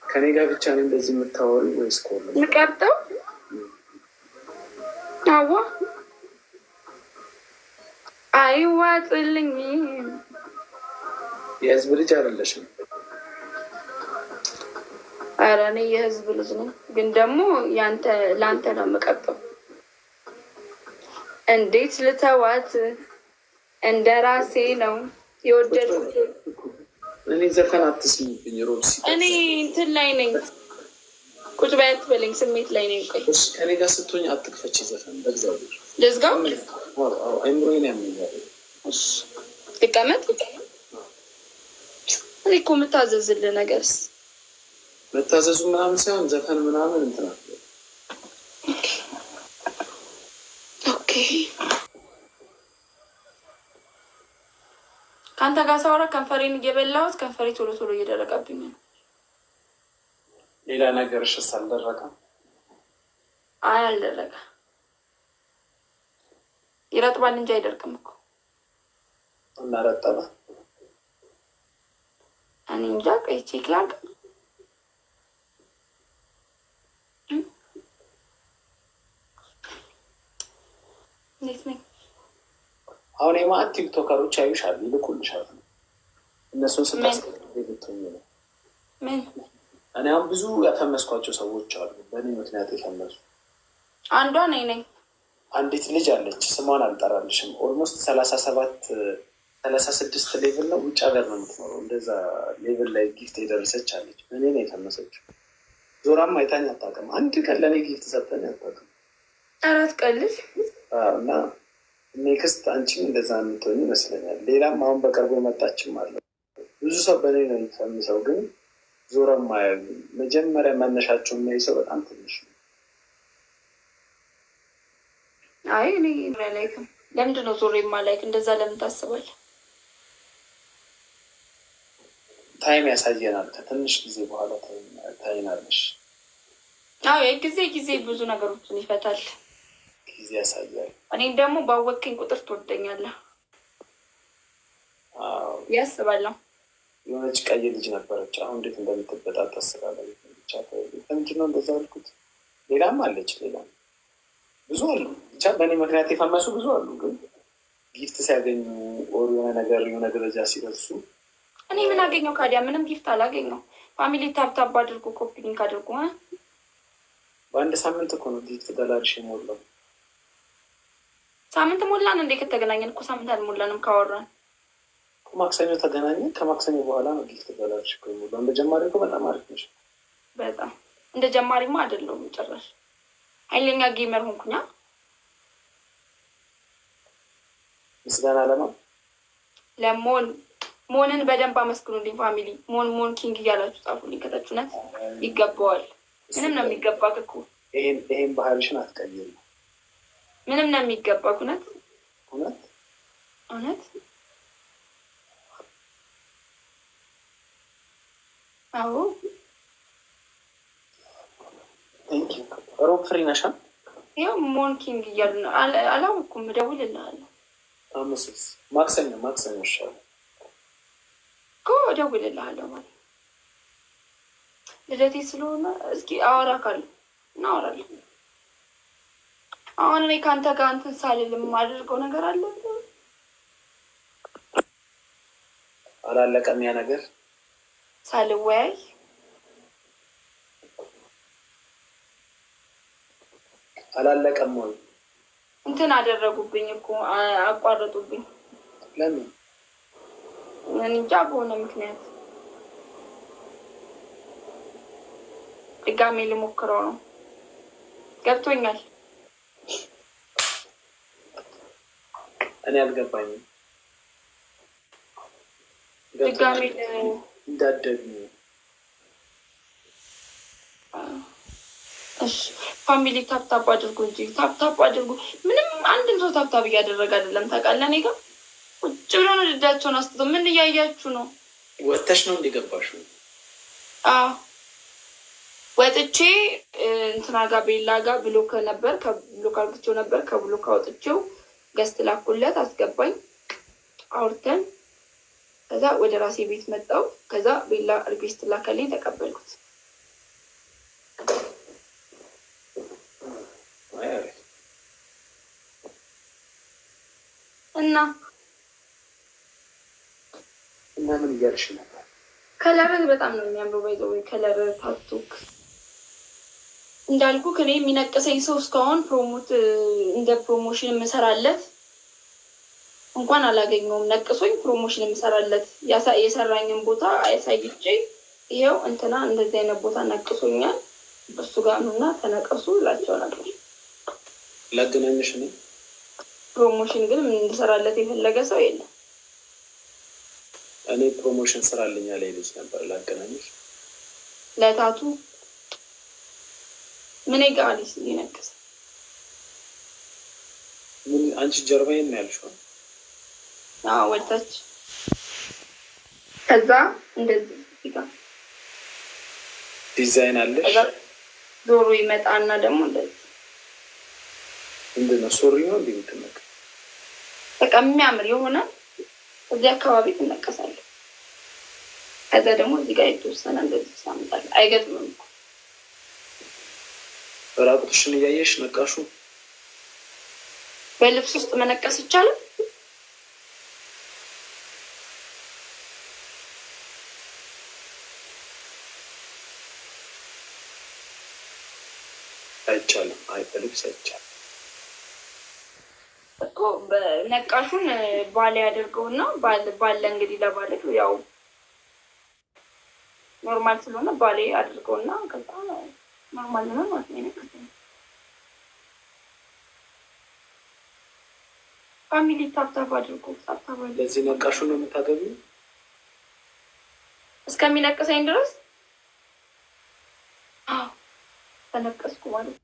ከኔ ጋር ብቻ ነው እንደዚህ የምታወሪ ወይስ ኮል ንቀርጠው? አዋ አይዋጥልኝም። የህዝብ ልጅ አይደለሽም? ኧረ እኔ የህዝብ ልጅ ነኝ፣ ግን ደግሞ ለአንተ ነው የምቀጠው። እንዴት ልተዋት? እንደ ራሴ ነው የወደድኩት። እኔ ዘፈን አትስሚብኝ ሮብሲ። እኔ እንትን ላይ ነኝ፣ ቁጭ በይ አትበለኝ፣ ስሜት ላይ ነኝ። ቆይ ከኔ ጋር ስትሆኝ አትክፈቺ ዘፈን በእግዚአብሔር። ልዝጋው? አይምሮዬን ያመኛል። ልቀመጥ? እኔ እኮ የምታዘዝልህ ነገርስ መታዘዙ ምናምን ሳይሆን ዘፈን ምናምን እንትን አለ። ኦኬ ከአንተ ጋር ሳወራ ከንፈሬን እየበላሁት ከንፈሬ ቶሎ ቶሎ እየደረቀብኝ ነው። ሌላ ነገር እሽስ አልደረቀም? አይ አልደረቀ። ይረጥባል እንጂ አይደርቅም እኮ። እና ረጠበ? እኔ እንጃ። ቆይ ቼክ ላድርግ። እንዴት ነኝ? አሁን የማዕት ቲክቶከሮች ያዩሻል፣ ይልኩልሻል። እነሱን ስታስቀጥል ልትሆኝ ነው። ምን? እኔ አሁን ብዙ ያፈመስኳቸው ሰዎች አሉ፣ በእኔ ምክንያት የፈመሱ። አንዷ ነኝ። አንዲት ልጅ አለች፣ ስሟን አልጠራልሽም። ኦልሞስት 36 ሌቭል ነው፣ ውጭ ሀገር ነው የምትኖረው። እንደዛ ሌቭል ላይ ጊፍት የደረሰች አለች። እኔ ነው የፈመሰችው። ዞራም አይታኝ አታውቅም። አንድ ቀን ለእኔ ጊፍት ሰጠኝ አታውቅም። 4 ቀን ልጅ እና ኔክስት አንቺም እንደዛ የምትሆኝ ይመስለኛል። ሌላም አሁን በቅርቡ የመጣችም አለ። ብዙ ሰው በእኔ ነው የሚፈምሰው፣ ግን ዞረም አያዩ። መጀመሪያ መነሻቸው የሚያይ ሰው በጣም ትንሽ ነው። አይ እኔ ላይክም። ለምንድን ነው ዞሮ የማላይክ? እንደዛ ለምን ታስባለህ? ታይም ያሳየናል። ከትንሽ ጊዜ በኋላ ታይናለሽ። አዎ ጊዜ ብዙ ነገሮችን ይፈታል። ጊዜ ያሳያል። እኔም ደግሞ ባወቅኝ ቁጥር ትወደኛለህ ያስባለሁ። የሆነች ቀይ ልጅ ነበረች፣ አሁን እንዴት እንደምትበጣጠስ ስላለ ብቻ ምንድነው እንደዛ አልኩት። ሌላም አለች፣ ሌላም ብዙ አሉ። ብቻ በእኔ ምክንያት የፈመሱ ብዙ አሉ። ግን ጊፍት ሲያገኙ ኦር የሆነ ነገር የሆነ ደረጃ ሲደርሱ እኔ ምን አገኘው ካዲያ? ምንም ጊፍት አላገኘው። ፋሚሊ ታብታብ አድርጉ፣ ኮፒ ሊንክ አድርጉ። በአንድ ሳምንት እኮ ነው ጊፍት ደላልሽ የሞላው። ሳምንት ሞላን እንዴ? ከተገናኘን እኮ ሳምንት አልሞላንም ካወራን። ማክሰኞ ተገናኘን። ከማክሰኞ በኋላ ነው ጊፍት ደላልሽ እኮ የሞላው። እንደ ጀማሪ እኮ በጣም አሪፍ ነሽ። በጣም እንደ ጀማሪማ አይደለሁም ጭራሽ። ኃይለኛ ጌመር ሆንኩኛ። ምስጋና ሞንን በደንብ አመስግኑልኝ ፋሚሊ። ሞን ኪንግ እያላችሁ ጻፉልኝ ከታች። እውነት ይገባዋል። ምንም ነው የሚገባ እኮ። ይሄን ባህልሽን አትቀይሪ። ምንም ነው የሚገባ እውነት። አዎ ሮብ ፍሪ ነሻ? ያው ሞን ኪንግ እያሉ ነው። አላወኩም። እደውልልሃለሁ። ማክሰኞ ይሻላል እኮ እደውልልሃለሁ። ማለት ልደቴ ስለሆነ እስኪ አወራካለሁ፣ እናወራለን። አሁን እኔ ከአንተ ጋር እንትን ሳልል የማደርገው ነገር አለ። አላለቀም ያ ነገር ሳልወያይ አላለቀም ወይ? እንትን አደረጉብኝ እኮ አቋረጡብኝ። ለምን? እንጃ፣ በሆነ ምክንያት። ድጋሜ ልሞክረው ነው። ገብቶኛል። እኔ አልገባኝም። ድጋሜ እንዳደግ ፋሚሊ ታፕታፕ አድርጉ እንጂ ታፕታፕ አድርጉ። ምንም አንድም ሰው ታፕታፕ እያደረገ አይደለም። ታውቃለህ፣ እኔ ጋር ቁጭ ብሎ ነው ልዳቸውን አስተው። ምን እያያችሁ ነው? ወጥተሽ ነው እንዲገባሽ? አዎ ወጥቼ እንትና ጋር ቤላ ጋር ብሎክ ነበር። ከብሎክ አርግቼው ነበር። ከብሎክ አውጥቼው ገስት ላኩለት፣ አስገባኝ፣ አውርተን ከዛ ወደ ራሴ ቤት መጣው። ከዛ ቤላ ሪኩዌስት ላከልኝ፣ ተቀበልኩት። እና ምን እያልሽ ነበር? ከለርህ በጣም ነው የሚያምረው። ባይዘው ከለር ታቱክ እንዳልኩ እኔ የሚነቅሰኝ ሰው እስካሁን እንደ ፕሮሞሽን የምሰራለት እንኳን አላገኘውም። ነቅሶኝ ፕሮሞሽን የምሰራለት የሰራኝን ቦታ አያሳይቼ ይኸው እንትና እንደዚህ አይነት ቦታ ነቅሶኛል፣ እሱ ጋር ነውና ተነቀሱ እላቸው ነበር። ላገናኝሽ ነው። ፕሮሞሽን ግን እንድሰራለት የፈለገ ሰው የለም። እኔ ፕሮሞሽን ስራልኝ ያለኝ ልጅ ነበር። ላገናኝሽ ለታቱ ምን ጋሊስ ሊነቅስ ምን አንቺ ጀርባዬን ነው ያልሽው? አዎ ወጣች። ከዛ እንደዚህ ይጋ ዲዛይን አለሽ። ዞሮ ይመጣና ደግሞ እንደዚህ ምንድነው ሱሪ ነው እንዴ የምትነቀ? በቃ የሚያምር የሆነ እዚህ አካባቢ ትነቀሳለህ። ከዛ ደግሞ እዚህ ጋር የተወሰነ እንደዚህ ሳምጣለህ። አይገጥምም እኮ ራቁትሽን እያየሽ ነቃሹ። በልብስ ውስጥ መነቀስ ይቻላል? አይቻልም። በልብስ አይቻልም እኮ። በነቃሹን ባለ ያደርገውና ባለ እንግዲህ ለባለ ያው ኖርማል ስለሆነ ባለ አድርገውና ከዛ ኖርማል ነው ማለት ነው። ፋሚሊ ታፕታፕ አድርጎ ታፕታፕ አድርጎ ለዚህ ነቃሹ ነው የምታገቢው እስከሚነቅሰኝ ድረስ። አዎ ተነቀስኩ ማለት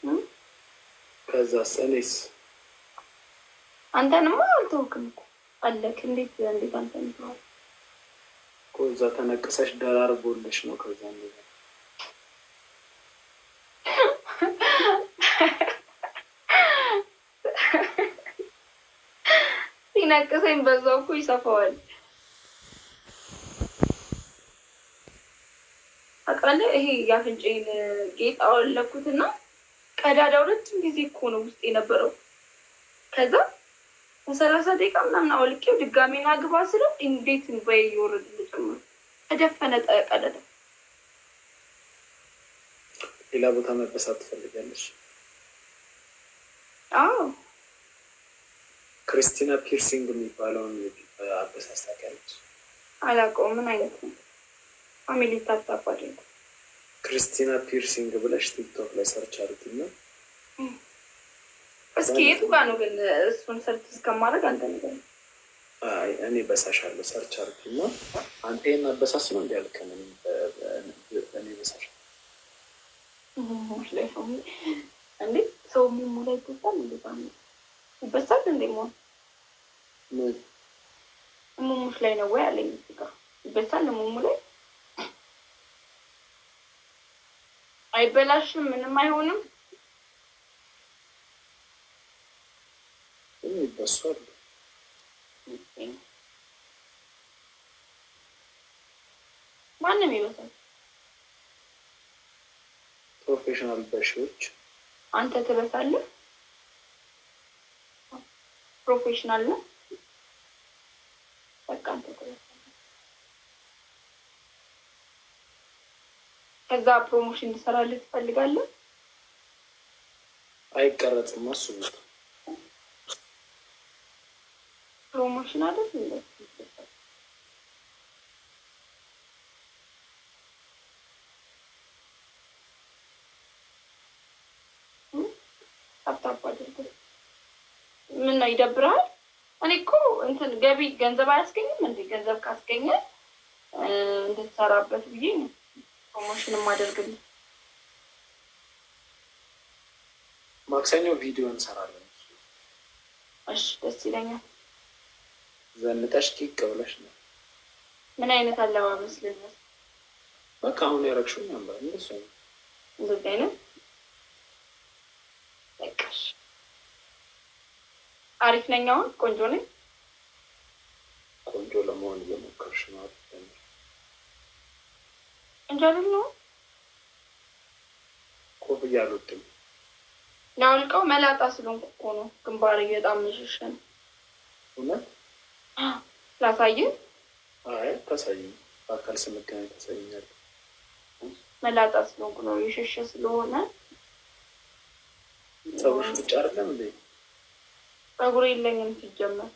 ነው። ከዛስ እኔስ አንተንማ አልተውክም እኮ አለክ። እንዴት አንተን ይተዋል እኮ እዛ ተነቅሰሽ ደራርቦልሽ ነው። ከዛ እንደዛ ሲነቅሰኝ በዛው እኮ ይሰፋዋል። አውቃለሁ። ይሄ የአፍንጫዬን ጌጥ አወለኩትና ቀዳዳው ረጅም ጊዜ እኮ ነው ውስጥ የነበረው። ከዛ በ30 ደቂቃ ምናምን አወልቄው ድጋሜ ና ግባ ስለው እንዴት እንባዬ እየወረደ ጀመረ። ተደፈነ ቀዳዳ። ሌላ ቦታ መበሳት ትፈልጋለች? አዎ ክሪስቲና ፒርሲንግ የሚባለውን አበሳስ ታውቂያለሽ? አላውቀውም። ምን አይነት ነው? ፋሚሊ ታታባደ ክሪስቲና ፒርሲንግ ብለሽ ቲክቶክ ላይ ሰርች አድርጊና እስኪ የቱ ጋር ነው ግን እሱን ሰርች እስከማድረግ አንተ ነገር እኔ በሳሻለሁ። ሰርች አድርጊና አንተ ይሄን አበሳስ ነው እንዲያልከን እኔ በሳሽ ላይ እንዴ ሰው ሙሙ ላይ ይበሳል እንዴ? ይበሳል እንዴ? ሙሙሽ ላይ ነው ወይ አለኝ። ይበሳል ሙሙ ላይ አይበላሽም፣ ምንም አይሆንም። ይበሳል። ማንም ይበሳል። ፕሮፌሽናል በሺዎች። አንተ ትበሳለህ? ፕሮፌሽናል ነው። በቃ አንተ ትበሳለህ። ከዛ ፕሮሞሽን እንድሰራልህ ትፈልጋለህ? አይቀረጽም እሱ ፕሮሞሽን አይደል እንዴ? ምን ነው ይደብራል? እኔ እኮ እንትን ገንዘብ አያስገኝም እንዴ? ገንዘብ ካስገኘ እንድትሰራበት ብዬ ነው ፕሮሞሽን ማደርግልህ። ማክሰኞ ቪዲዮ እንሰራለን። እሺ ደስ ይለኛል። ዘንጠሽ ኪክ ብለሽ ነው። ምን አይነት አለባበስ ልልበስ? በቃ አሁን ያረግሽው ነበር እንደሱ ነው። እንደዚህ አይነት በቃሽ። አሪፍ ነኝ። አሁን ቆንጆ ነኝ። ቆንጆ ለመሆን እየሞከርሽ ነው አይደል? እንጂ አይደል? ኮፍያ አልወድም። ያውልቀው መላጣ ስለሆንኩ እኮ ነው። ግንባሬ በጣም መሸሸን። እውነት ላሳይህ? አይ ታሳይኝ። በአካል ስንገናኝ ታሳይኛለህ። መላጣ ስለሆንኩ ነው፣ የሸሸ ስለሆነ። ፀጉርሽ ብቻ አይደለም እንዴ? ፀጉር የለኝም ሲጀመር